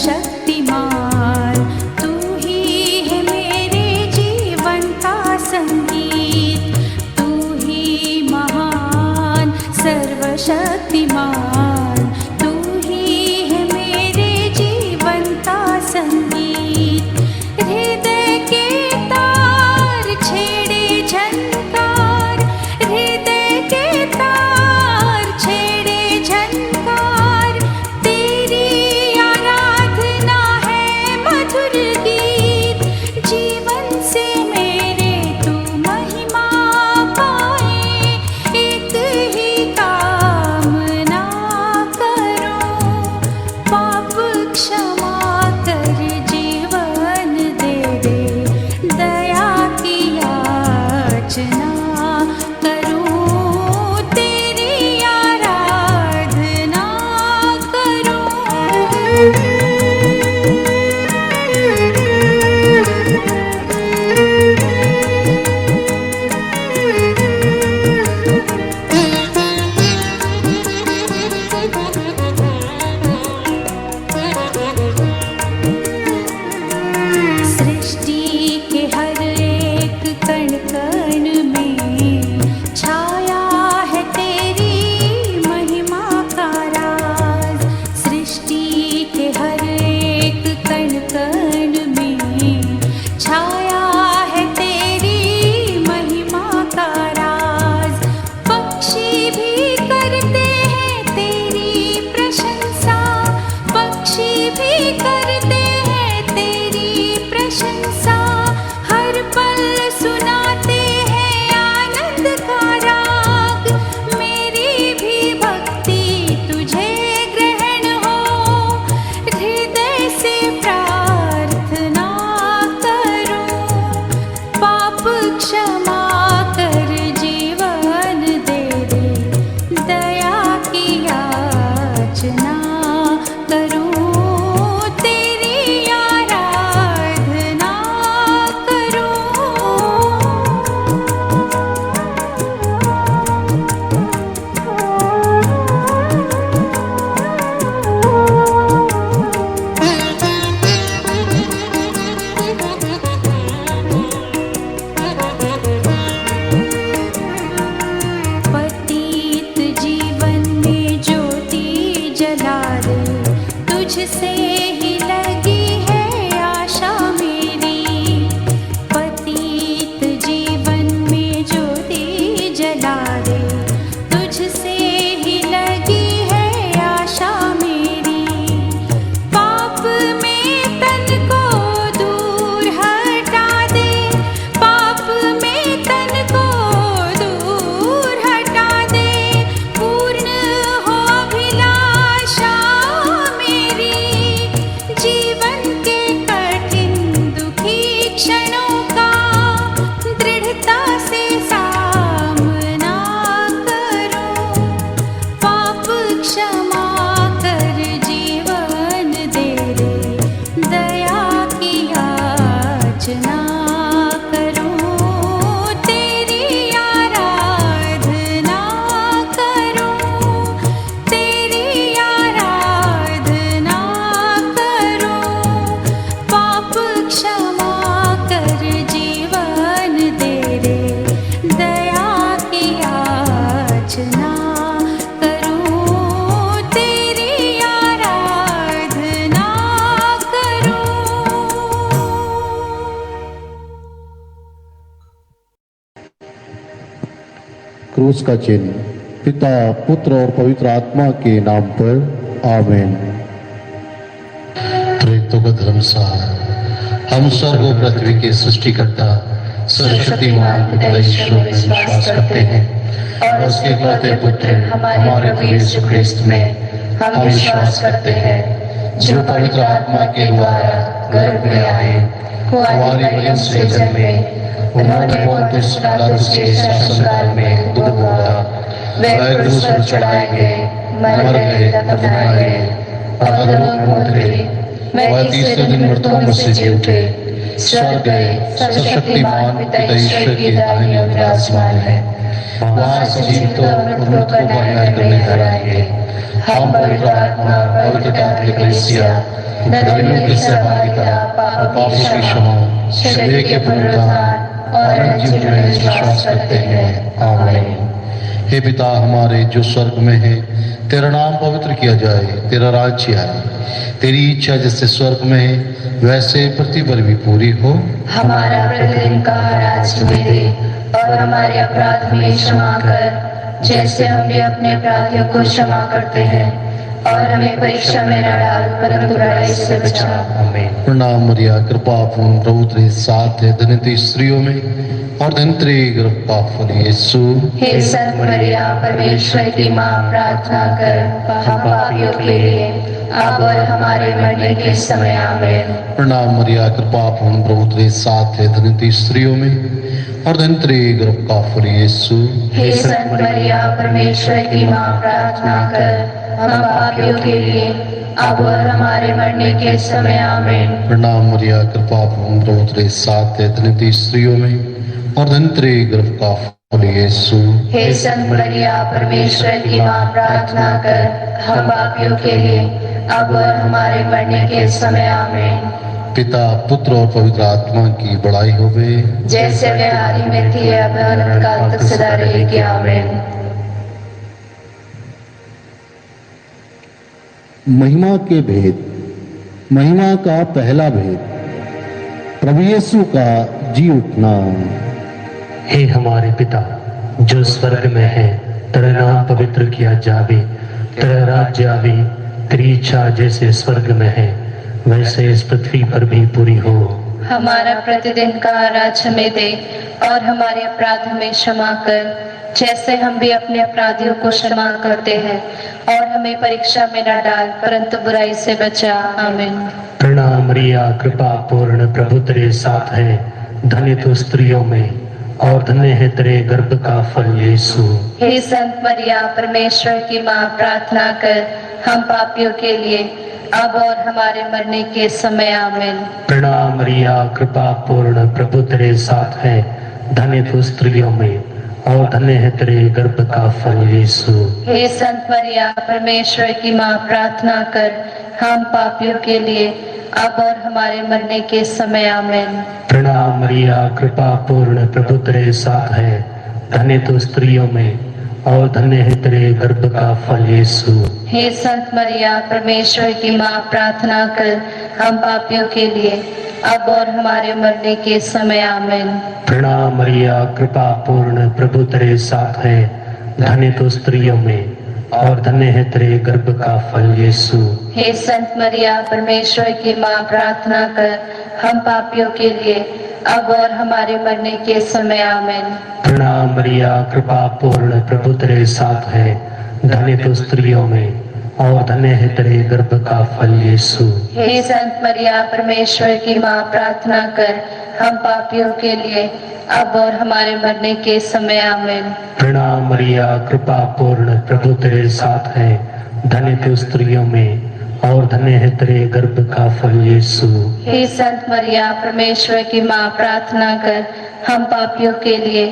सर्वशक्तिमान, तू ही है मेरे जीवन का संगीत, तू ही महान सर्वशक्तिमान, तू ही है मेरे जीवन का संगीत। हृदय के तार छेड़े झनकार, हृदय के तार छेड़े झनकार, तेरी आराधना है मधुर गीत। जीवन से मेरे तू महिमा पाए, एक ही कामना करो, पाप क्षमा कर जीवन दे दे, दया की याचना करूं, तेरी आराधना करूं। सृष्टि के हर एक कण कण में छाया है तेरी महिमा का राज। सृष्टि के हर एक कण कण में छाया है तेरी महिमा का राज। पक्षी भी करते हैं तेरी प्रशंसा, पक्षी भी करते हैं तेरी प्रशंसा, हर पल सुनाते हैं आनंद का राग। मेरी भी भक्ति तुझे ग्रहण हो, हृदय से प्रार्थना करूं, पाप क्षमा कर जीवन दे दे, दया की याचना करूं, तेरी आराधना करूं। पतित जीवन में ज्योति जला दे, तुझसे ही लगी है आशा मेरी। पतित जीवन में ज्योति जला दे, तुझसे ही लगी है आशा मेरी। पाप में तन को दूर हटा दे, पाप में तन को दूर हटा दे, पूर्ण हो अभिलाषा मेरी। जीवन के कठिन दुखी क्षणों का दृढ़ता से सामना करूं, पाप क्षमा कर जीवन दे दे, दया की याचना करूं, तेरी आराधना करूं, तेरी आराधना करूं, पाप क्षमा कर जीवन दे दे, दया की याचना करूं, तेरी आराधना करूं। क्रूस का चिन्ह। पिता, पुत्र और पवित्र आत्मा के नाम पर आमीन। प्रेतों का धर्मसार, हम स्वर्ग और पृथ्वी के सृष्टिकर्ता सर्वशक्तिमान पिता ईश्वर में विश्वास करते हैं और उसके इकलौते पुत्र हमारे प्रभु यीशु ख्रिस्त में हम विश्वास करते हैं, जो पवित्र आत्मा के द्वारा गर्भ में आए, कुंवारी मरियम से जन्मे, उन्होंने पोंतियुस पिलातुस के शासनकाल में दूध बोया, वे क्रूस पर चढ़ाए गए, मर गए, दफनाए गए, और अधोलोक में उतरे, वह तीसरे दिन मृतकों में से जी उठे, स्वर्ग गए, सर्वशक्तिमान पिता ईश्वर के दाहिने ओर विराजमान है। वहाँ से जीवितों और मृतकों का न्याय करने ठहराएंगे। हम पवित्र आत्मा, पवित्र कैथोलिक कलीसिया, धर्मियों की सहभागिता, पापों की क्षमा, शरीर के पुनरुत्थान और अनंत जीवन में विश्वास करते हैं। आमीन। हे पिता हमारे जो स्वर्ग में है, तेरा नाम पवित्र किया जाए, तेरा राज्य आए, तेरी इच्छा जैसे स्वर्ग में है वैसे पृथ्वी पर भी पूरी हो। हमारा प्रतिदिन का आज हमें दे और हमारे अपराध हमें क्षमा कर, जैसे हम भी अपने अपराधियों को क्षमा करते हैं, और हमें परीक्षा में न डाल परंतु बुराई से बचा। आमीन। प्रणाम मरिया, कृपा पूर्ण, प्रभु तेरे साथ है, धन्य स्त्रियों में और धन्य तेरे गर्भ का फल यीशु। हे संत मरिया, परमेश्वर की माँ, प्रार्थना कर हम पापियों के लिए अब और हमारे मरने के समय। आमीन। प्रणाम मरिया, कृपा पूर्ण, प्रभु तेरे साथ है, धन्य स्त्रियों में और धन्य तेरे गर्भ का फल यीशु। हे संत मरिया, परमेश्वर की माँ, प्रार्थना कर हम पापियों के लिए अब और हमारे मरने के समय। आमीन। प्रणाम मरिया, कृपा पूर्ण, प्रभु तेरे साथ है, धन्य स्त्रियों में और धन्य तेरे गर्भ का फल यीशु। हे संत मरिया, परमेश्वर की माँ, प्रार्थना कर हम पापियों के लिए अब और हमारे मरने के समय। आमीन। पिता, पुत्र और पवित्र आत्मा की बड़ाई होवे, जैसे वे आदि में थी अब अनंत काल तक सदा रहेगी। आमीन। महिमा के भेद। महिमा का पहला भेद, प्रभु यीशु का जी उठना। हे हमारे पिता जो स्वर्ग में है, तेरा नाम पवित्र किया जावे, तेरा राज्य आवे, तेरी इच्छा जैसे स्वर्ग में है वैसे इस पृथ्वी पर भी पूरी हो। हमारा प्रतिदिन का आज हमें दे और हमारे अपराध हमें क्षमा कर, जैसे हम भी अपने अपराधियों को क्षमा करते हैं, और हमें परीक्षा में न डाल परंतु बुराई से बचा। आमीन। प्रणाम मरिया, कृपा पूर्ण, प्रभु तेरे साथ है, धन्य तू स्त्रियों में और धन्य है तेरे गर्भ का फल यीशु। हे संत मरिया, परमेश्वर की माँ, प्रार्थना कर हम पापियों के लिए अब और हमारे मरने के समय। आमीन। प्रणाम मरिया, कृपा पूर्ण, प्रभु तेरे साथ है, धन्य तू स्त्रियों में और धन्य है तेरे गर्भ का फल यीशु। हे संत मरिया, परमेश्वर की माँ, प्रार्थना कर हम पापियों के लिए अब और हमारे मरने के समय। आमीन। प्रणाम मरिया, कृपा पूर्ण, प्रभु तेरे साथ है, धन्य तू स्त्रियों में और धन्य है तेरे गर्भ का फल यीशु। हे संत मरिया, परमेश्वर की माँ, प्रार्थना कर हम पापियों के लिए अब और हमारे मरने के समय। आमीन। प्रणाम मरिया, कृपा पूर्ण, प्रभु तेरे साथ है, धन्य तू स्त्रियों में और धन्य है तेरे गर्भ का फल यीशु। हे संत मरिया, परमेश्वर की माँ, प्रार्थना कर हम पापियों के लिए अब और हमारे मरने के समय। आमीन। प्रणाम मरिया, कृपा पूर्ण, प्रभु तेरे साथ है, धन्य तू स्त्रियों में और धन्य है तेरे गर्भ का फल यीशु। हे संत मरिया, परमेश्वर की माँ, प्रार्थना कर हम पापियों के लिए अब और हमारे मरने के समय। आमीन। प्रणाम मरिया, कृपा पूर्ण, प्रभु तेरे साथ है, धन्य तू स्त्रियों में और धन्य है तेरे गर्भ का फल यीशु। हे संत मरिया, परमेश्वर की माँ, प्रार्थना कर हम पापियों के लिए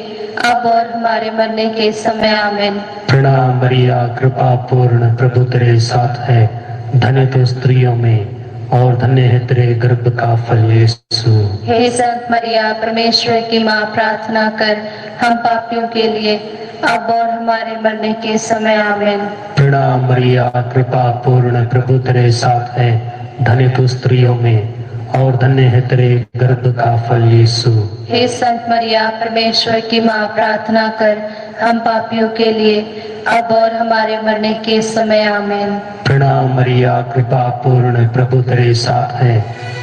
अब और हमारे मरने के समय। आमीन। प्रणाम मरिया, कृपा पूर्ण, प्रभु तेरे साथ है, धन्य तू स्त्रियों में और धन्य है तेरे गर्भ का फल यीशु। हे संत मरिया, परमेश्वर की माँ, प्रार्थना कर हम पापियों के लिए अब और हमारे मरने के समय। आमीन। प्रणाम मरिया, कृपा पूर्ण, प्रभु तेरे साथ है, धन्य तू स्त्रियों में और धन्य है तेरे गर्भ का फल यीशु। हे संत मरिया, परमेश्वर की माँ, प्रार्थना कर हम पापियों के लिए अब और हमारे मरने के समय। आमीन। प्रणाम मरिया, कृपा पूर्ण, प्रभु तेरे साथ है,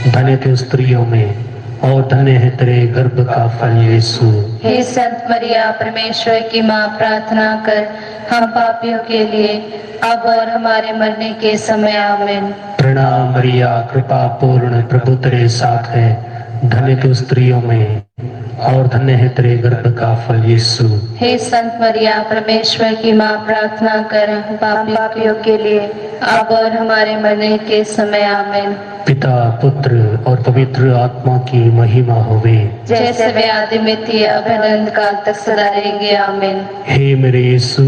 धन्य तू स्त्रियों में और धन्य है तेरे गर्भ का फल यीशु। हे संत मरिया, परमेश्वर की माँ, प्रार्थना कर हम पापियों के लिए अब और हमारे मरने के समय। आमीन। प्रणाम मरिया, कृपा पूर्ण, प्रभु तेरे साथ है, धन्य तू स्त्रियों में और धन्य है तेरे गर्भ का फल यीशु। हे संत मरिया परमेश्वर की माँ, प्रार्थना कर पापियों के लिए अब और हमारे मरने के समय आमीन। पिता पुत्र और पवित्र आत्मा की महिमा होवे, जैसे वे आदि में थी अब अनंत काल तक सदा रहेंगे आमीन। हे मेरे यीशु,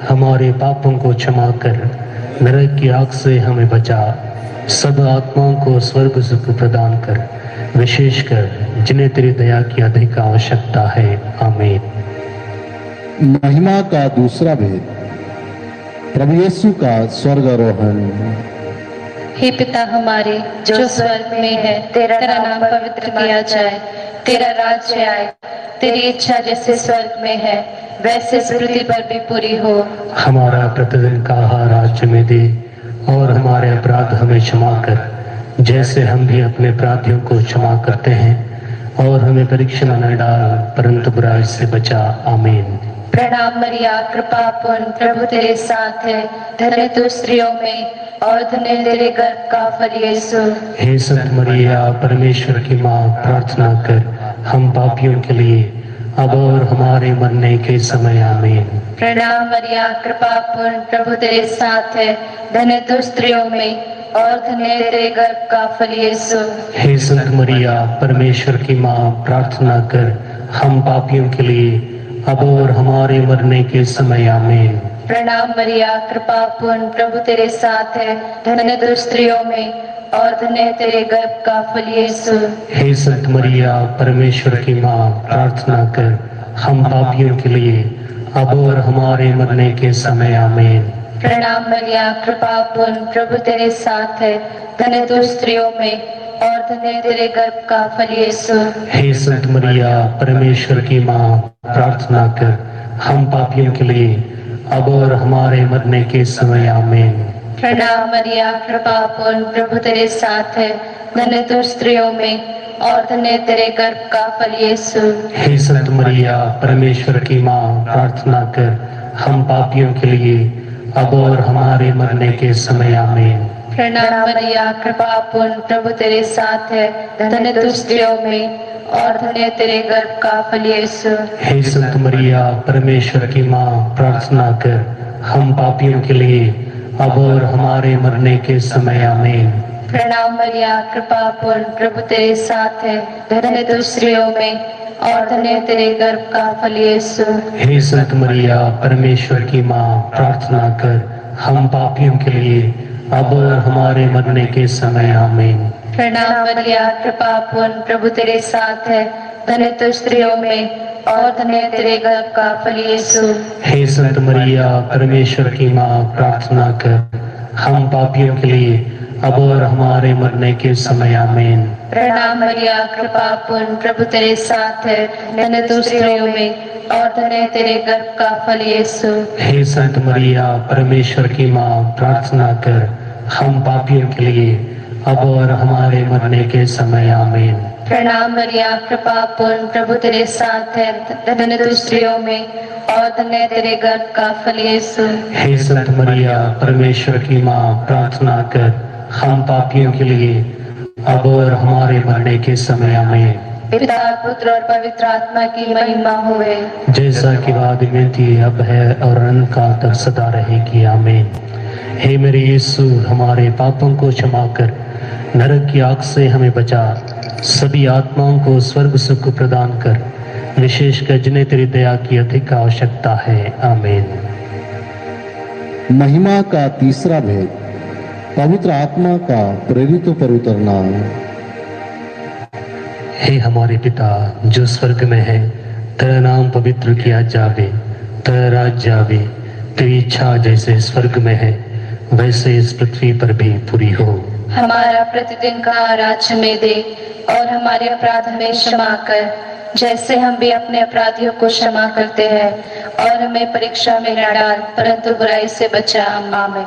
हमारे पापों को क्षमा कर, नरक की आग से हमें बचा, सब आत्माओं को स्वर्ग सुख प्रदान कर, विशेषकर जिन्हें तेरी दया की अधिक आवश्यकता है आमीन। महिमा का दूसरा भेद, प्रभु यीशु का स्वर्गारोहण। हे पिता हमारे जो स्वर्ग में है, तेरा नाम पवित्र किया जाए, तेरा राज्य आए, तेरी इच्छा जैसे स्वर्ग में है वैसे इस पृथ्वी पर भी पूरी हो। हमारा प्रतिदिन का आहार आज हमें दे, और हमारे अपराध हमें क्षमा कर, जैसे हम भी अपने अपराधियों को क्षमा करते हैं, और हमें परीक्षा में न डाल परंतु बुराई से बचा आमीन। प्रणाम मरिया, कृपा पूर्ण, प्रभु तेरे साथ है, धन्य तू स्त्रियों में और धन्य तेरे गर्भ का फल यीशु। हे संत मरिया परमेश्वर की माँ, प्रार्थना कर हम पापियों के लिए अब और हमारे मरने के समय आमीन। प्रणाम मरिया, कृपा पूर्ण, प्रभु तेरे साथ है, धन्य तू स्त्रियों में और धन्य तेरे गर्भ का फल यीशु। हे संत मरिया परमेश्वर की माँ, प्रार्थना कर हम पापियों के लिए अब और हमारे मरने के समय आमीन। प्रणाम मरिया, कृपा पूर्ण, प्रभु तेरे साथ है, धन्य तू स्त्रियों में और धन्य तेरे गर्भ का फल यीशु। हे संत मरिया परमेश्वर की माँ, प्रार्थना कर हम पापियों के लिए अब और हमारे मरने के समय आमीन। प्रणाम मरिया, कृपा पूर्ण, प्रभु तेरे साथ है, धन्य तू स्त्रियों में और धन्य तेरे गर्भ का फल यीशु। हे संत मरिया परमेश्वर की माँ, प्रार्थना कर हम पापियों के लिए अब और हमारे मरने के समय आमीन। प्रणाम मरिया, कृपा पूर्ण, प्रभु तेरे साथ है, धन्य तू स्त्रियों में और धन्य तेरे गर्भ का फल यीशु। हे संत मरिया परमेश्वर की माँ, प्रार्थना कर हम पापियों के लिए अब और हमारे मरने के समय आमीन। प्रणाम मरिया, कृपा पूर्ण, प्रभु तेरे साथ है, धन्य तू स्त्रियों में और धन्य तेरे गर्भ का फल यीशु। हे संत मरिया परमेश्वर की माँ, प्रार्थना कर हम पापियों के लिए अब और हमारे मरने के समय आमीन। प्रणाम मरिया, कृपा पूर्ण, प्रभु तेरे साथ है, धन्य तू स्त्रियों में और धन्य तेरे गर्भ का फल यीशु। हे संत मरिया परमेश्वर की माँ, प्रार्थना कर हम पापियों के लिए अब और हमारे मरने के समय आमीन। प्रणाम मरिया, कृपा पूर्ण, प्रभु तेरे साथ है, धन्य तू स्त्रियों में और धन्य तेरे गर्भ का फल यीशु। हे संत मरिया परमेश्वर की माँ, प्रार्थना कर हम पापियों के लिए अब और हमारे मरने के समय आमीन। प्रणाम मरिया, कृपा पूर्ण, प्रभु तेरे साथ है, धन्य तू स्त्रियों में और धन्य तेरे गर्भ का फल यीशु। हे संत मरिया परमेश्वर की माँ, प्रार्थना कर हम पापियों के लिए अब और हमारे मरने के समय आमीन। प्रणाम मरिया, कृपा पूर्ण, प्रभु तेरे साथ है, धन्य तू स्त्रियों में और धन्य तेरे गर्भ का फल यीशु। हे संत मरिया परमेश्वर की माँ, प्रार्थना कर हम पापियों के लिए अब और हमारे मरने के समय आमीन। पिता पुत्र और पवित्र आत्मा की महिमा होवे, जैसा कि आदि में थी अब है और अनंत काल तक सदा रहेगी आमीन। हे मेरे यीशु, हमारे पापों को क्षमा कर, नरक की आग से हमें बचा, सभी आत्माओं को स्वर्ग सुख प्रदान कर, विशेषकर जिन्हें तेरी दया की अधिक आवश्यकता है आमीन। महिमा का तीसरा भेद, पवित्र आत्मा का प्रेरितों पर उतरना। हे हमारे पिता जो स्वर्ग में है, तेरा नाम पवित्र किया जावे, तेरा राज्य आवे, तेरी इच्छा जैसे स्वर्ग में है वैसे इस पृथ्वी पर भी पूरी हो। हमारा प्रतिदिन का आहार हमें दे और हमारे अपराध हमें क्षमा कर, जैसे हम भी अपने अपराधियों को क्षमा करते हैं, और हमें परीक्षा में न डाल परंतु बुराई से बचा आमीन।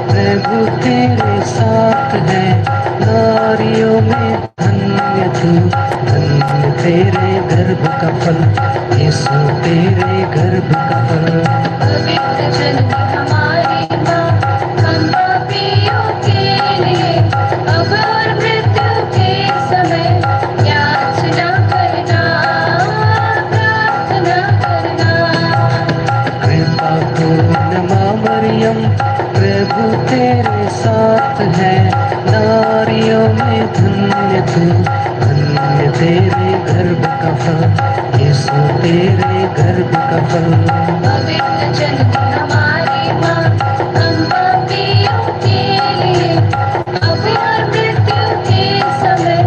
प्रभु तेरे साथ है, नारियों में धन्य तू तेरे गर्भ का फल, यीशु तेरे गर्भ का फल। पवित्र जननी हमारी माँ, हम पापियों के लिए अब और मृत्यु के समय याचना करना, प्रार्थना करना। कृपा पूर्ण माँ मरियम, प्रभु तेरे साथ है, नारियों में धन्य तू, धन्य तेरे गर्भ का फल, यीशु तेरे गर्भ का फल। पवित्र जननी हमारी माँ, हम पापियों के लिए अब और मृत्यु के समय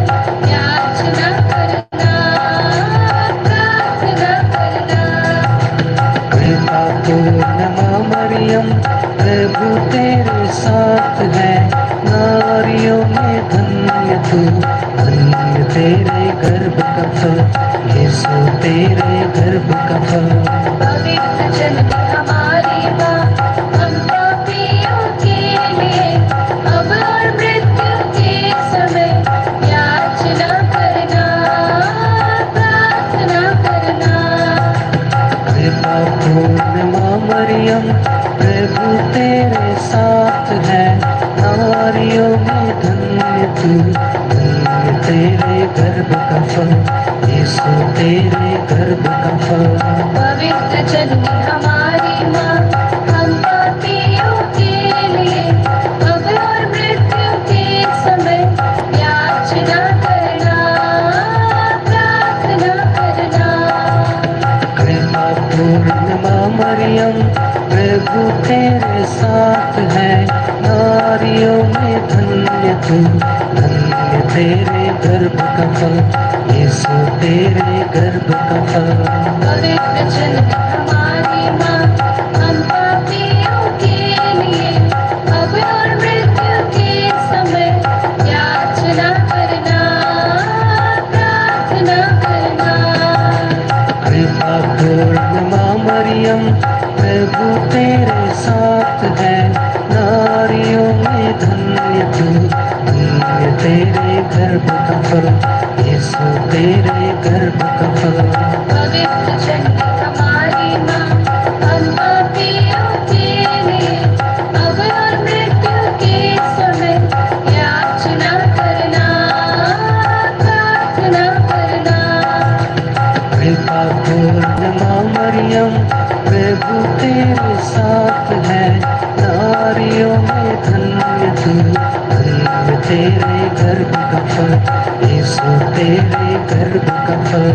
याचना करना, प्रार्थना करना। कृपा पूर्ण माँ मरियम, प्रभु तेरे साथ है, नारियों में धन्य तू, धन्य तेरे गर्भ का फल, यीशु तेरे गर्भ का फल। पवित्र जननी हमारी माँ, हम पापियों के लिए अब और मृत्यु के समय याचना करना, प्रार्थना करना। कृपा पूर्ण माँ मरियम, प्रभु तेरे साथ है, नारियों में धन्य तू, धन्य तेरे गर्भ का फल, यीशु तेरे गर्भ का फल। पवित्र जननी हमारी माँ, हम पापियों के लिए अब और मृत्यु के समय याचना करना, प्रार्थना करना। कृपा पूर्ण माँ मरियम, प्रभु तेरे साथ है, नारियों में धन्य तू, धन्य तेरे गर्भ का फल, यीशु तेरे गर्भ का फल। पवित्र जननी हमारी माँ, हम पापियों के लिए अब और मृत्यु के समय याचना करना, प्रार्थना करना। कृपा पूर्ण माँ मरियम, प्रभु तेरे साथ है, नारियों में धन्य तू, धन्य तेरे गर्भ का फल, यीशु तेरे गर्भ का फल। पवित्र जननी हमारी माँ, हम पापियों के लिए अब और मृत्यु के समय याचना करना, प्रार्थना करना। कृपा पूर्ण माँ मरियम, प्रभु तेरे साथ है, नारियों में धन्य तू, धन्य तेरे गर्भ का फल, यीशु तेरे गर्भ का फल।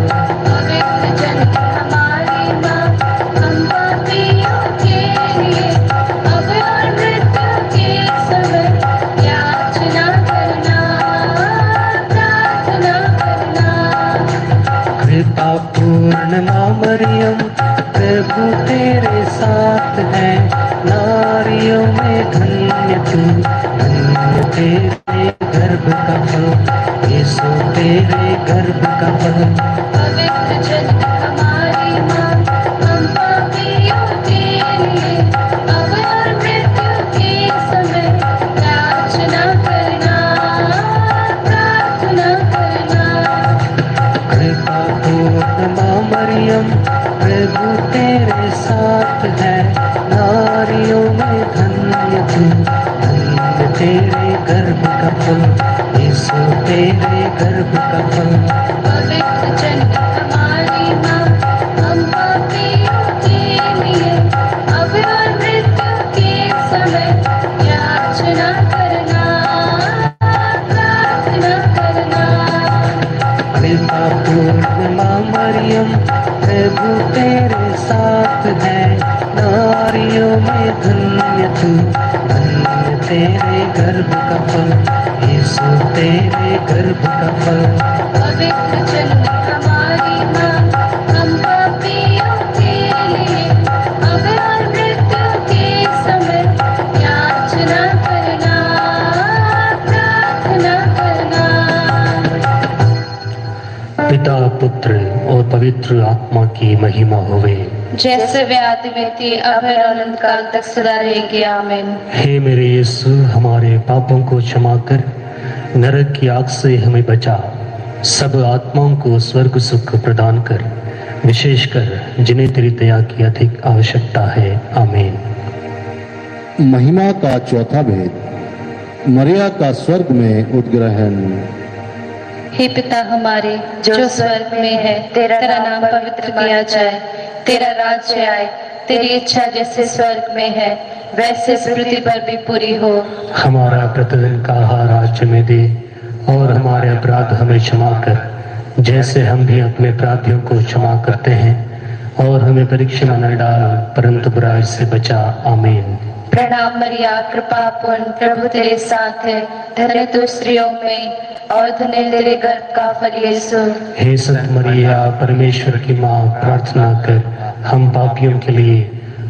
पवित्र जननी हमारी माँ, हम पापियों के लिए अब और मृत्यु के समय याचना करना, प्रार्थना करना। कृपा पूर्ण माँ मरियम, प्रभु तेरे साथ है, नारियों में धन्य तू, धन्य तेरे गर्भ का फल, यीशु तेरे गर्भ का फल। पवित्र जननी हमारी माँ, हम पापियों के लिए अब और मृत्यु के समय याचना करना, प्रार्थना करना। कृपा पूर्ण माँ मरियम, प्रभु तेरे साथ है, नारियों में धन्य तू, धन्य तेरे गर्भ का फल, यीशु तेरे गर्भ का फल। पवित्र जननी हमारी माँ, हम पापियों के लिए अब और मृत्यु के समय याचना करना, प्रार्थना करना। कृपा पूर्ण माँ मरियम, प्रभु तेरे साथ है, नारियों में धन्य तू, धन्य तेरे गर्भ का फल, यीशु तेरे गर्भ का फल। पवित्र जननी हमारी माँ, हम पापियों के लिए अब और मृत्यु के समय याचना करना, प्रार्थना करना। पिता, पुत्र और पवित्र आत्मा की महिमा होवे, जैसे वे आदि में थी अब और अनंत काल तक सदा रहेंगे, आमीन। हे मेरे यीशु, हमारे पापों को क्षमा कर नरक की आग से हमें बचा, सब आत्माओं को स्वर्ग सुख प्रदान कर, विशेषकर जिन्हें तेरी दया की अधिक आवश्यकता है। आमीन। महिमा का चौथा भेद, मरिया का स्वर्ग में उद्ग्रहण। हे पिता हमारे जो स्वर्ग में है, तेरा नाम पवित्र किया जाए, तेरा राज्य आए, तेरी इच्छा जैसे स्वर्ग में है वैसे इस पृथ्वी पर भी पूरी हो। हमारा प्रतिदिन का आहार आज हमें दे, और हमारे अपराध हमें क्षमा कर, जैसे हम भी अपने अपराधियों को क्षमा करते हैं, और हमें परीक्षा में न डाल, परंतु बुराई से बचा। आमीन। प्रणाम मरिया, कृपा पूर्ण, प्रभु तेरे साथ है, धन्य तू स्त्रियों में और धन्य तेरे गर्भ का फल यीशु। हे संत मरिया, परमेश्वर की माँ, प्रार्थना कर हम पापियों के लिए,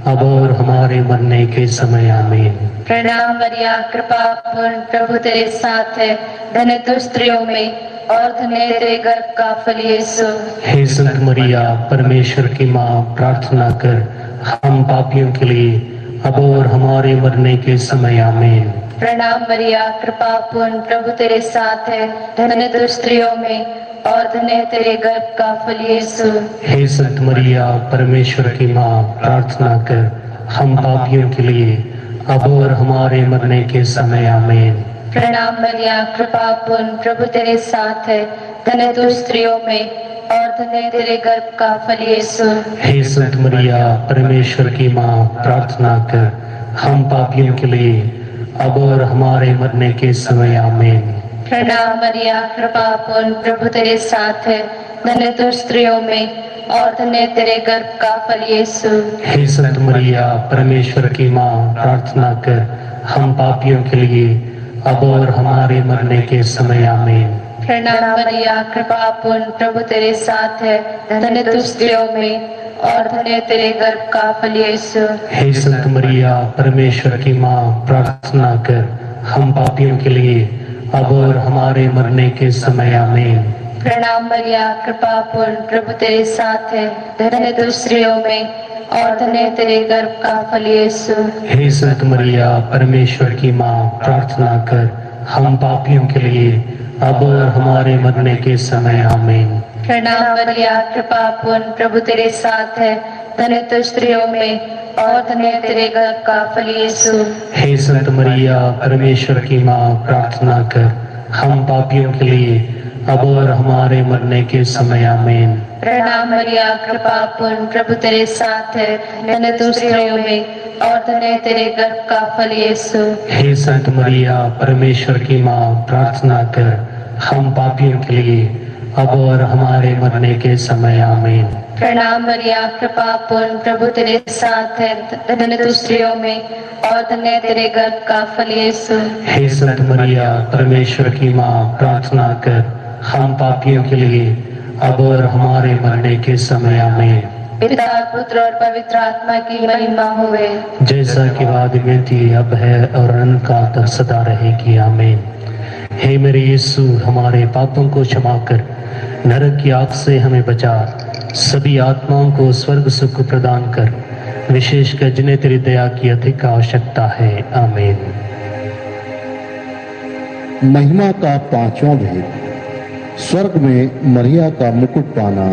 अब और हमारे मरने के समय। आमीन। प्रणाम मरिया, कृपा पूर्ण, प्रभु तेरे साथ है, धन्य तू स्त्रियों में और धन्य तेरे गर्भ का फल यीशु। हे संत मरिया, परमेश्वर की माँ, प्रार्थना कर हम पापियों के लिए, अब और हमारे मरने के समय। आमीन। प्रणाम मरिया, कृपा पूर्ण, प्रभु तेरे साथ है, धन्य तू स्त्रियों में और धन्य तेरे गर्भ का फल यीशु। हे संत मरिया, परमेश्वर की माँ, प्रार्थना कर हम पापियों के लिए, अब और हमारे मरने के समय। आमीन। प्रणाम मरिया, कृपा पूर्ण, प्रभु तेरे साथ है, धन्य तू स्त्रियों में और धन्य तेरे गर्भ का फल यीशु। हे संत मरिया, परमेश्वर की माँ, प्रार्थना कर हम पापियों के लिए, अब और हमारे मरने के समय। आमीन। प्रणाम मरिया, कृपा पूर्ण, प्रभु तेरे साथ है, धन्य तू स्त्रियों में और धन्य तेरे गर्भ का फल यीशु। हे संत मरिया, परमेश्वर की माँ, प्रार्थना कर हम पापियों के लिए, अब और हमारे मरने के समय। आमीन। प्रणाम मरिया, कृपा पूर्ण, प्रभु तेरे साथ है, धन्य तू स्त्रियों में और धन्य तेरे गर्भ का फल यीशु। हे संत मरिया, परमेश्वर की माँ, प्रार्थना कर हम पापियों के लिए, अब और हमारे मरने के समय। आमीन। प्रणाम मरिया, कृपा पूर्ण, प्रभु तेरे साथ है, धन्य तू स्त्रियों में और धन्य तेरे गर्भ का फल यीशु। हे संत मरिया, परमेश्वर की माँ, प्रार्थना कर हम पापियों के लिए, अब और हमारे मरने के समय। आमीन। प्रणाम मरिया, कृपा पूर्ण, प्रभु तेरे साथ है, धन्य तू स्त्रियों में और धन्य तेरे गर्भ का फल यीशु। हे संत मरिया, परमेश्वर की माँ, प्रार्थना कर हम पापियों के लिए, अब और हमारे मरने के समय। आमीन। प्रणाम मरिया, कृपा पूर्ण, प्रभु तेरे साथ है, धन्य तू स्त्रियों में और धन्य तेरे गर्भ का फल यीशु। हे संत मरिया, परमेश्वर की माँ, प्रार्थना कर हम पापियों के लिए, अब और हमारे मरने के समय। आमीन। प्रणाम मरिया, कृपा पूर्ण, प्रभु तेरे साथ है, धन्य तू स्त्रियों में और धन्य तेरे गर्भ का फल यीशु। हे संत मरिया, परमेश्वर की माँ, प्रार्थना कर हम पापियों के लिए, अब और हमारे मरने के समय। आमीन। पिता, पुत्र और पवित्र आत्मा की महिमा होवे, जैसा कि आदि में थी, अब है और अनंत काल तक सदा रहेगी। आमीन। हे मेरे यीशु, हमारे पापों को क्षमा कर, नरक की आग से हमें बचा, सभी आत्माओं को स्वर्ग सुख प्रदान कर, विशेषकर जिन्हें तेरी दया की अधिक आवश्यकता है। आमीन। महिमा का पांचवा भेद, स्वर्ग में मरिया का मुकुट पाना।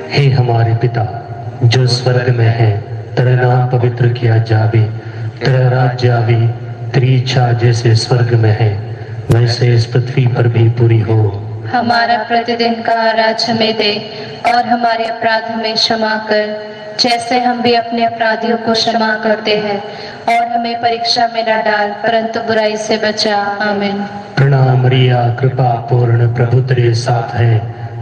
हे हमारे पिता जो स्वर्ग में है, तेरा नाम पवित्र किया जावे, तेरा राज्य आवे, तेरी इच्छा जैसे स्वर्ग में है वैसे इस पृथ्वी पर भी पूरी हो। हमारा प्रतिदिन का आहार हमें दे और हमारे अपराध हमें क्षमा कर, जैसे हम भी अपने अपराधियों को क्षमा करते हैं, और हमें परीक्षा में न डाल, परंतु बुराई से बचा। आमीन। प्रणाम मरिया, कृपा पूर्ण, प्रभु तेरे साथ है,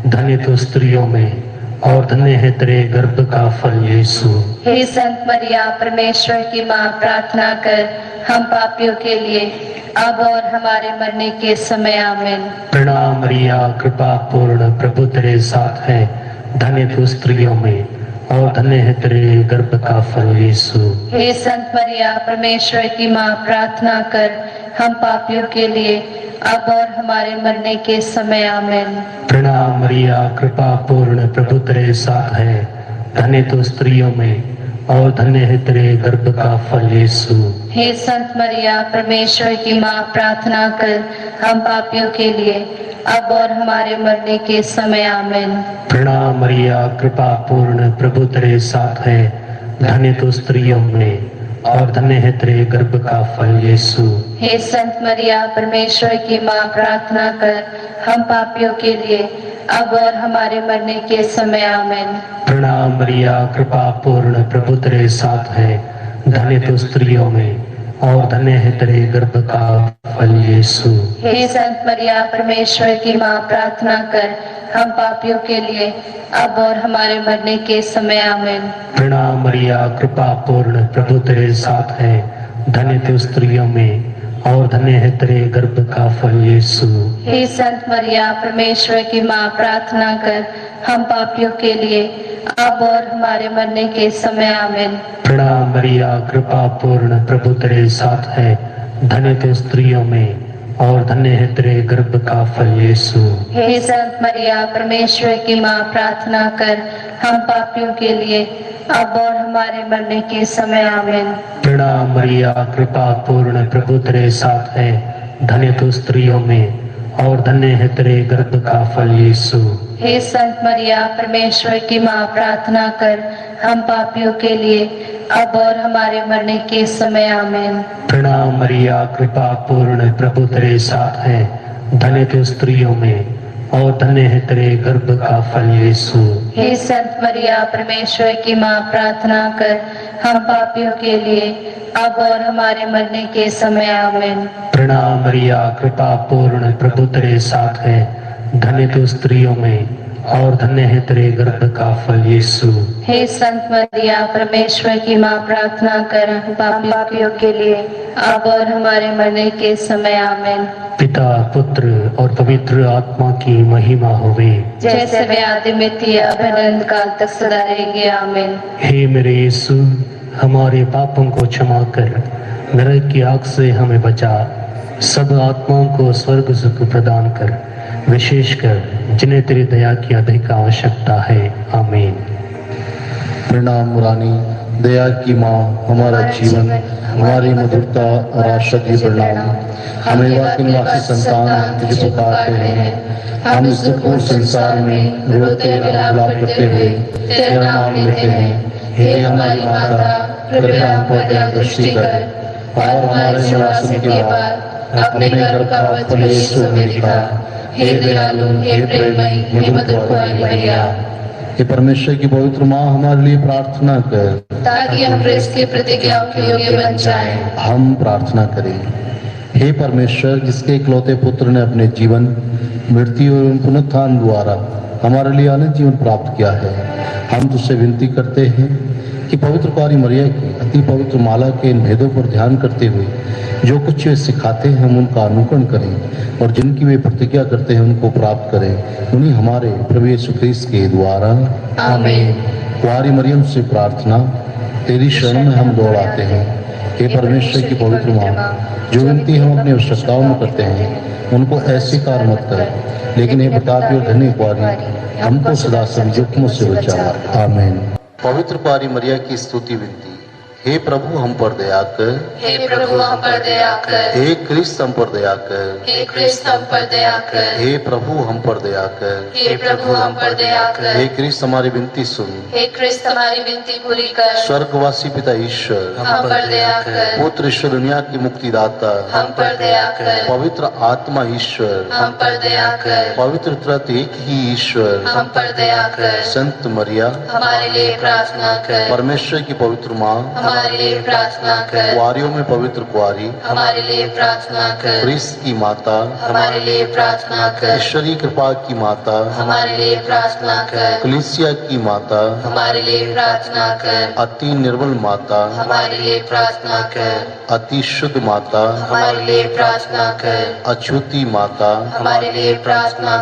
धन्य तू स्त्रियों में और धन्य है तेरे गर्भ का फल यीशु। हे संत मरिया, परमेश्वर की माँ, प्रार्थना कर हम पापियों के लिए, अब और हमारे मरने के समय। आमीन। प्रणाम मरिया, कृपा पूर्ण, प्रभु तेरे साथ है, धन्य तू स्त्रियों में और धन्य है तेरे गर्भ का फल यीशु। हे संत मरिया, परमेश्वर की माँ, प्रार्थना कर हम पापियों के लिए, अब और हमारे मरने के समय। आमीन। प्रणाम मरिया, कृपा पूर्ण, प्रभु तेरे साथ है, धन्य तू स्त्रियों में और धन्य है तेरे गर्भ का फल यीशु। हे संत मरिया परमेश्वर की माँ, प्रार्थना कर हम पापियों के लिए अब और हमारे मरने के समय आमीन। प्रणाम मरिया, कृपा पूर्ण, प्रभु तेरे साथ है, धन्य तू स्त्रियों में और धन्य है तेरे गर्भ का फल यीशु। हे संत मरिया परमेश्वर की माँ, प्रार्थना कर हम पापियों के लिए अब और हमारे मरने के समय आमीन। प्रणाम मरिया, कृपा पूर्ण, प्रभु तेरे साथ है, धन्य तू स्त्रियों में और धन्य है तेरे गर्भ का फल यीशु। हे संत मरिया परमेश्वर की माँ, प्रार्थना कर हम पापियों के लिए अब और हमारे मरने के समय आमीन। प्रणाम मरिया, कृपा पूर्ण, प्रभु तेरे साथ है, धन्य तू स्त्रियों में और धन्य है तेरे गर्भ का फल यीशु। हे संत मरिया परमेश्वर की माँ, प्रार्थना कर हम पापियों के लिए अब और हमारे मरने के समय आमीन। प्रणाम मरिया, कृपा पूर्ण, प्रभु तेरे साथ है, धन्य तू स्त्रियों में और धन्य है तेरे गर्भ का फल यीशु। हे संत मरिया परमेश्वर की माँ, प्रार्थना कर हम पापियों के लिए अब और हमारे मरने के समय आमीन। प्रणाम मरिया, कृपा पूर्ण, प्रभु तेरे साथ है, धन्य तू स्त्रियों में और धन्य है तेरे गर्भ का फल यीशु। हे संत मरिया परमेश्वर की माँ, प्रार्थना कर हम पापियों के लिए अब और हमारे मरने के समय आमीन। प्रणाम मरिया, कृपा पूर्ण, प्रभु तेरे साथ है, धन्य तू स्त्रियों में और धन्य है तेरे गर्भ का फल यीशु। हे संत मरिया परमेश्वर की माँ, प्रार्थना कर हम पापियों के लिए अब और हमारे मरने के समय आमीन। प्रणाम मरिया, कृपा पूर्ण, प्रभु तेरे साथ है, धन्य तू स्त्रियों में और धन्य है तेरे गर्भ का फल यीशु। हे संत मरिया परमेश्वर की माँ, प्रार्थना कर हम पापियों के लिए अब और हमारे मरने के समय आमीन। पिता, पुत्र और पवित्र आत्मा की महिमा होवे, जैसे वे आदि में थी अब अनंत काल तक सदा रहेंगे आमीन। हे मेरे यीशु, हमारे पापों को क्षमा कर, नरक की आग से हमें बचा, सब आत्माओं को स्वर्ग सुख प्रदान कर, विशेषकर जिन्हें तेरी दया की अधिक आवश्यकता है। आमीन। प्रणाम मुरानी, दया की माँ, हमारा जीवन, हमारी मधुरता और आशा की प्रणाम। हमें वाकिनवासी संतान तुझे पुकारते हैं, हम इस दुखपूर्ण संसार में रोते विलाप करते हुए तेरा नाम लेते हैं। हे हमारी माता, कृपया हम पर दया दृष्टि कर और हमारे निवासन के बाद अपने गर्भ का फल यीशु में दिखा। हे दयालु, हे प्रेममयी, हे मधुरवाणी मैया, हे परमेश्वर की पवित्र माँ, हमारे लिए प्रार्थना कर ताकि हम प्रेस की प्रतिज्ञाओं के योग्य बन जाएं। हम प्रार्थना करें। हे परमेश्वर, जिसके इकलौते पुत्र ने अपने जीवन, मृत्यु एवं पुनरुत्थान द्वारा हमारे लिए अनंत जीवन प्राप्त किया है, हम तुझसे विनती करते हैं कि पवित्र कुंवारी मरिया की अति पवित्र माला के इन भेदों पर ध्यान करते हुए जो कुछ वे सिखाते हैं हम उनका अनुकरण करें और जिनकी वे प्रतिज्ञा करते हैं उनको प्राप्त करें। उन्हीं हमारे प्रभु यीशु ख्रीस्त के द्वारा आमीन। कुंवारी मरियम से प्रार्थना, तेरी शरण में हम दौड़ आते हैं। हे परमेश्वर की पवित्र माँ, जो विनती हम अपनी आवश्यकताओं में करते हैं उनको ऐसे कार मत कर, लेकिन हे प्रतापी और धन्य कुंवारी, हमको सदा सब जोखिमों से बचा। आमीन। पवित्र कुंवारी मरिया की स्तुति विनती। हे प्रभु, हम पर दया कर। हे प्रभु, हम पर दया कर। हे क्रिस्त, हम पर दया कर। हे क्रिस्त, हम पर दया कर। हे प्रभु, हम पर दया कर। हे प्रभु, हम पर दया कर। हे क्रिस्त, हमारी विनती सुन। हे क्रिस्त, हमारी विनती पूरी कर। स्वर्गवासी पिता ईश्वर, हम पर दया कर। पुत्र ईश्वर, दुनिया की मुक्तिदाता, हम पर दया कर। पवित्र आत्मा ईश्वर, हम पर दया कर। पवित्र त्रित्व एक ही ईश्वर, हम पर दया कर। संत मरिया, हमारे लिए प्रार्थना कर। परमेश्वर की पवित्र माँ, हमारे लिए प्रार्थना कर। कुंवारियों में पवित्र कुंवारी, हमारे लिए प्रार्थना कर। क्रिस्त की माता, हमारे लिए प्रार्थना कर। ईश्वरीय कृपा की माता, हमारे लिए प्रार्थना कर। कलीसिया की माता, हमारे लिए प्रार्थना कर। अति निर्मल माता, हमारे लिए प्रार्थना कर। अति शुद्ध माता, हमारे लिए प्रार्थना कर। अछूती माता, हमारे लिए प्रार्थना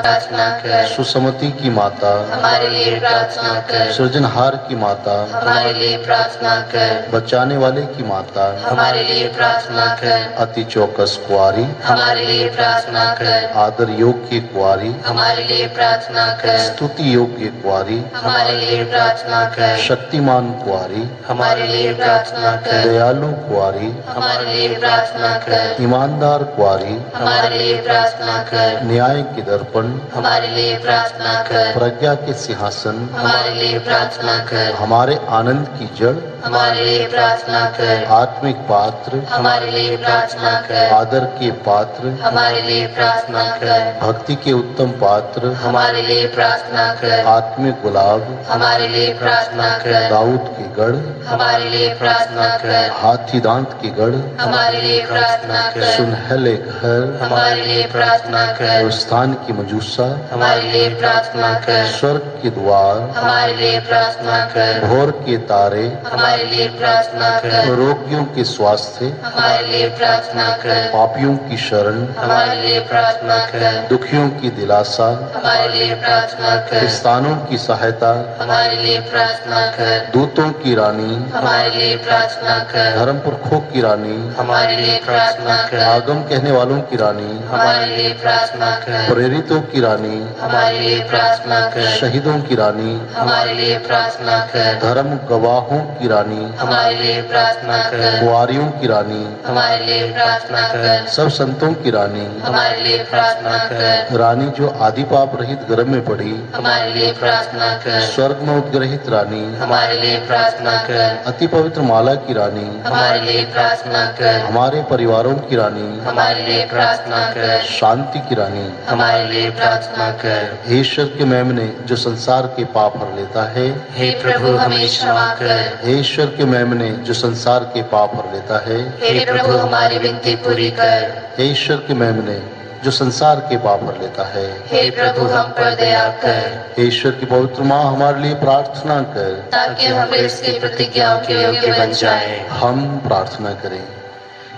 कर। सुसमति की माता, हमारे लिए प्रार्थना कर। सृजनहार की माता, हमारे लिए प्रार्थना कर। बचाने वाले की माता, हमारे लिए प्रार्थना कर। अति चौकस कुआरी, हमारे लिए प्रार्थना कर। आदर योग्य कुआरी, हमारे लिए प्रार्थना कर। स्तुति योग्य कुआरी, हमारे लिए प्रार्थना कर। शक्तिमान कुआरी, हमारे लिए प्रार्थना कर। दयालु कुआरी, हमारे लिए प्रार्थना कर। ईमानदार कुआरी, हमारे लिए प्रार्थना कर। न्याय के दर्पण, हमारे लिए प्रार्थना कर। प्रज्ञा के सिंहासन, हमारे लिए प्रार्थना कर। हमारे आनंद की जड़, हमारे लिए प्रार्थना कर। आत्मिक पात्र, हमारे लिए प्रार्थना कर। आदर के पात्र, हमारे लिए प्रार्थना कर। भक्ति के उत्तम पात्र, हमारे लिए प्रार्थना कर। आत्मिक गुलाब, हमारे लिए प्रार्थना कर। दाऊद के गढ़, हमारे लिए प्रार्थना कर। हाथी दांत के गढ़, हमारे लिए प्रार्थना कर। सुनहले घर, हमारे लिए प्रार्थना कर। स्थान की मजूसा, हमारे लिए प्रार्थना कर। स्वर्ग के द्वार, हमारे लिए प्रार्थना कर। भोर के तारे, हमारे लिए प्रार्थना कर। रोगियों के स्वास्थ्य, हमारे लिए प्रार्थना कर। पापियों की शरण, हमारे लिए प्रार्थना कर। दुखियों की दिलासा, हमारे लिए प्रार्थना कर। किसानों की सहायता, हमारे लिए प्रार्थना कर। दूतों की रानी, हमारे लिए प्रार्थना कर। धर्म पुरखों की रानी, हमारे लिए प्रार्थना कर। आगम कहने वालों की रानी, हमारे लिए प्रार्थना कर। प्रेरितों की रानी, हमारे लिए प्रार्थना कर। शहीदों की रानी, हमारे लिए प्रार्थना कर। धर्म गवाहों की रानी, हमारे लिए प्रार्थना कर। कुआरियों की रानी, हमारे लिए प्रार्थना कर। सब संतों की रानी, हमारे लिए प्रार्थना कर। रानी जो आदि पाप रहित गर्भ में पड़ी, हमारे लिए प्रार्थना कर। स्वर्ग में उद्ग्रहित रानी, हमारे लिए प्रार्थना कर। अति पवित्र माला की रानी, हमारे लिए प्रार्थना कर। हमारे परिवारों की रानी, हमारे लिए प्रार्थना कर। शांति की रानी, हमारे लिए प्रार्थना कर। हे ईश्वर के मेमने जो संसार के पाप हर लेता है, हे प्रभु हमें क्षमा कर। हे ईश्वर के मेमने जो संसार के पाप हर लेता है, हे प्रभु हमारी विनती पूरी कर। हे ईश्वर के मेमने जो संसार के पाप हर लेता है, हे प्रभु हम पर दया कर। हे ईश्वर की पवित्र माँ हमारे लिए प्रार्थना कर। ताकि हम इसकी प्रतिज्ञाओं के योग्य बन जाएं। हम प्रार्थना करें।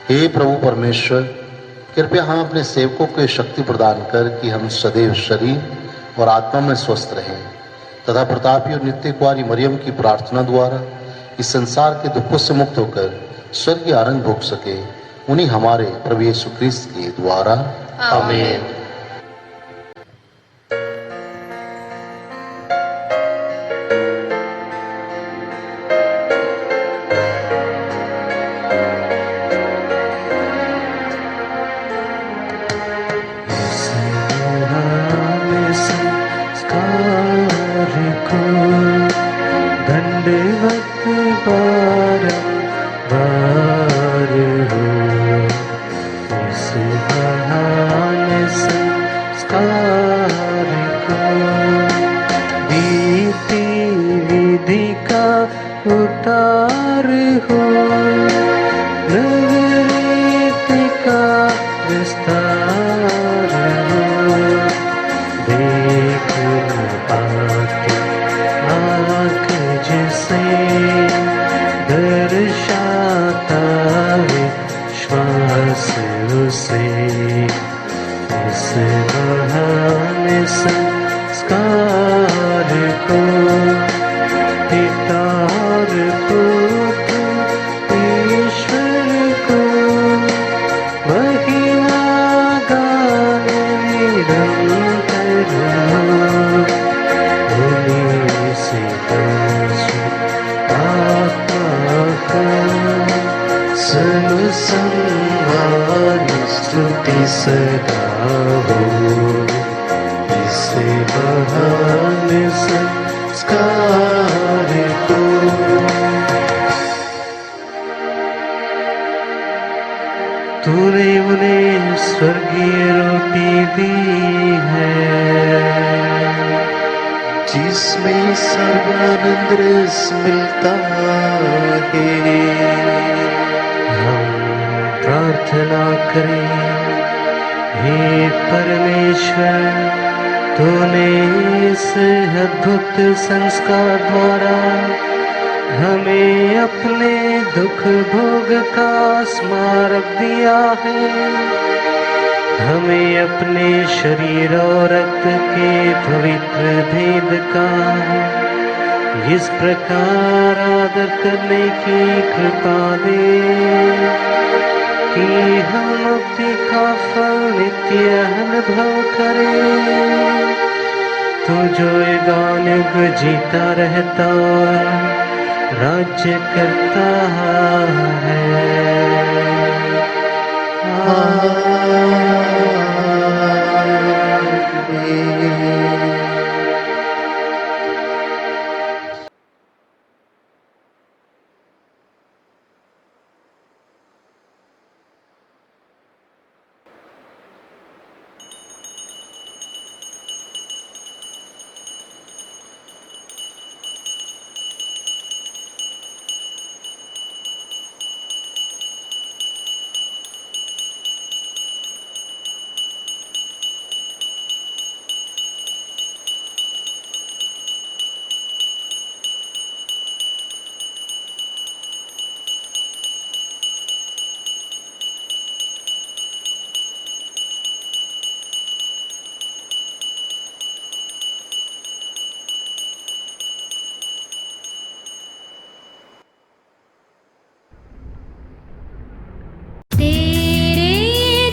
हे प्रभु परमेश्वर, कृपया हम अपने सेवकों को शक्ति प्रदान कर कि हम सदैव शरीर और आत्मा में स्वस्थ रहें तथा प्रतापी और नित्य कुमारी मरियम की प्रार्थना द्वारा इस संसार के दुखों से मुक्त होकर स्वर्गीय आनंद भोग सके। उन्हीं हमारे प्रभु यीशु क्रिस्त के द्वारा आमीन। दंडवत बारंबार हो, इस बहाने संस्कार को बीती विधि का उतार हो, नवरीत का विस्तार हो, देख न पाती आँख जिसे दर्शाता है श्वास उसे, इस बहाने संस्कार को पिता और पुत्र ईश्वर को महिमा गाने निरंतर उन्हीं से संवाद स्तुति सदा हो, इस बहाने संस्कार को। तूने उन्हें स्वर्गीय रोटी दी है जिसमें सर्वानंद रस मिलता है। हम प्रार्थना करें, हे परमेश्वर, तूने इस अद्भुत संस्कार द्वारा हमें अपने दुख भोग का स्मारक दिया है। हमें अपने शरीर और रक्त के पवित्र भेद का इस प्रकार आदर करने की कृपा दे कि हम मुक्ति का फल नित्य अनुभव करें। तू जो युगानुग जीता रहता राज्य करता है। तेरे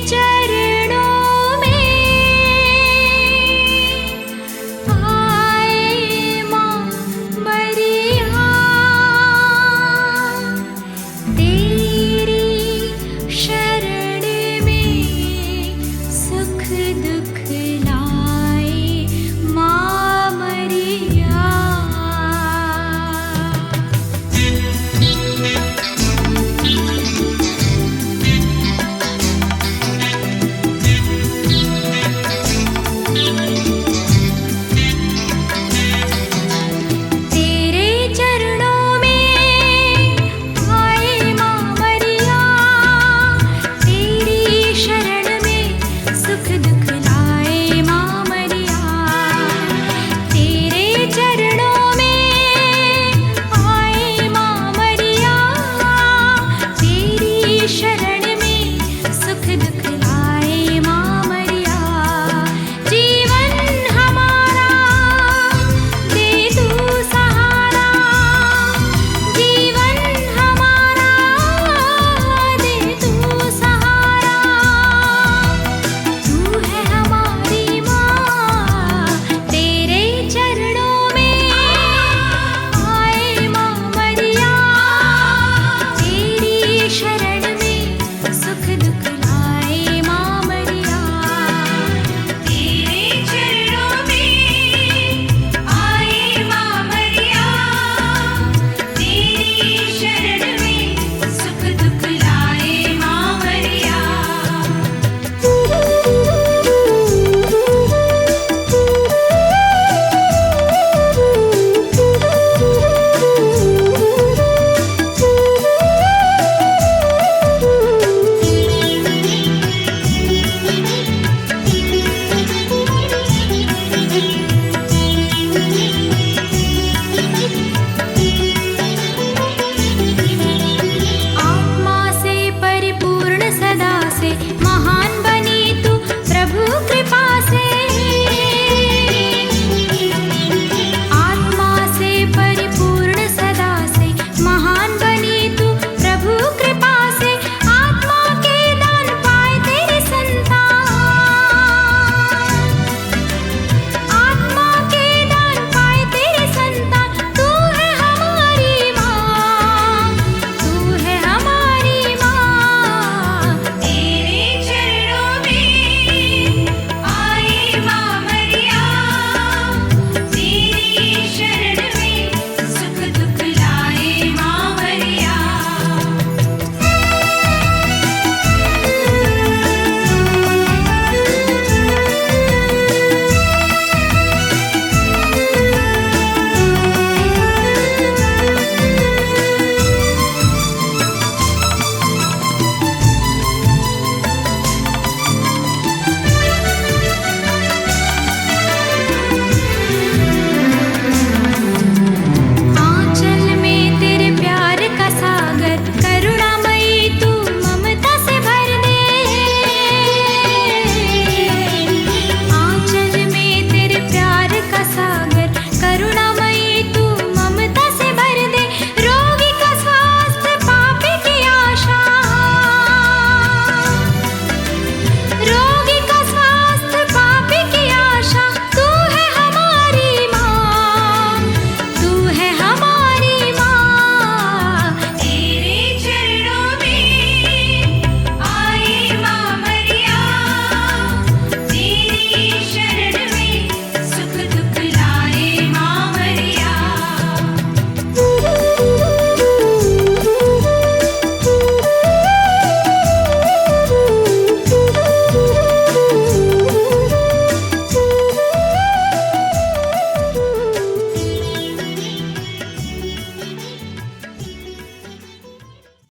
चरणों में आए माँ मरिया, तेरी शरण में सुख